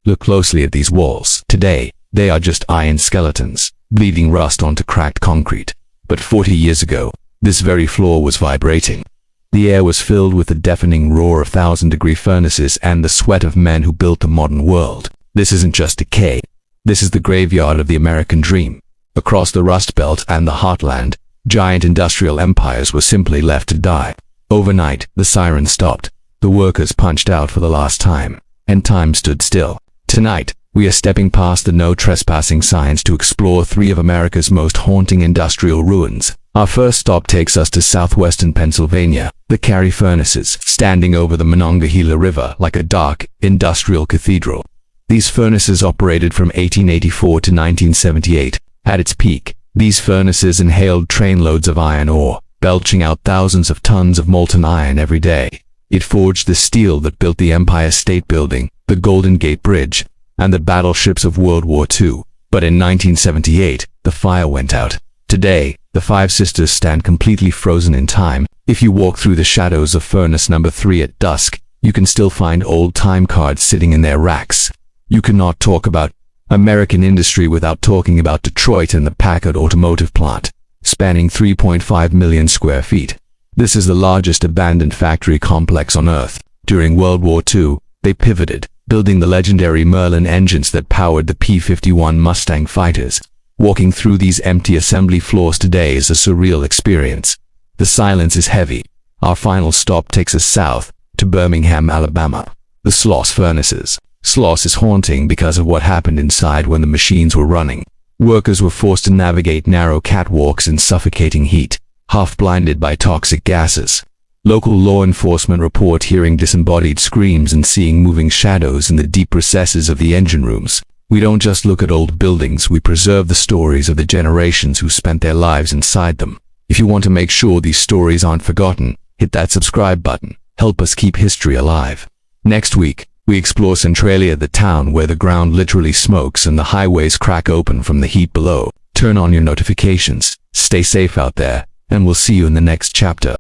Look closely at these walls. Today, they are just iron skeletons, bleeding rust onto cracked concrete. But 40 years ago, this very floor was vibrating. The air was filled with the deafening roar of 1,000-degree furnaces and the sweat of men who built the modern world. This isn't just decay. This is the graveyard of the American dream. Across the Rust Belt and the Heartland, giant industrial empires were simply left to die. Overnight, the siren stopped. The workers punched out for the last time, and time stood still. Tonight, we are stepping past the no trespassing signs to explore three of America's most haunting industrial ruins. Our first stop takes us to southwestern Pennsylvania, the Cary Furnaces, standing over the Monongahela River like a dark, industrial cathedral. These furnaces operated from 1884 to 1978. At its peak, these furnaces inhaled trainloads of iron ore, belching out thousands of tons of molten iron every day. It forged the steel that built the Empire State Building, the Golden Gate Bridge, and the battleships of World War II. But in 1978, the fire went out. Today, the Five Sisters stand completely frozen in time. If you walk through the shadows of Furnace Number 3 at dusk, you can still find old time cards sitting in their racks. You cannot talk about American industry without talking about Detroit and the Packard automotive plant, spanning 3.5 million square feet. This is the largest abandoned factory complex on Earth. During World War II, they pivoted, building the legendary Merlin engines that powered the P-51 Mustang fighters. Walking through these empty assembly floors today is a surreal experience. The silence is heavy. Our final stop takes us south, to Birmingham, Alabama. The Sloss Furnaces. Sloss is haunting because of what happened inside when the machines were running. Workers were forced to navigate narrow catwalks in suffocating heat, half blinded by toxic gases. Local law enforcement report hearing disembodied screams and seeing moving shadows in the deep recesses of the engine rooms. We don't just look at old buildings, we preserve the stories of the generations who spent their lives inside them. If you want to make sure these stories aren't forgotten, hit that subscribe button. Help us keep history alive. Next week, we explore Centralia, the town where the ground literally smokes and the highways crack open from the heat below. Turn on your notifications, stay safe out there, and we'll see you in the next chapter.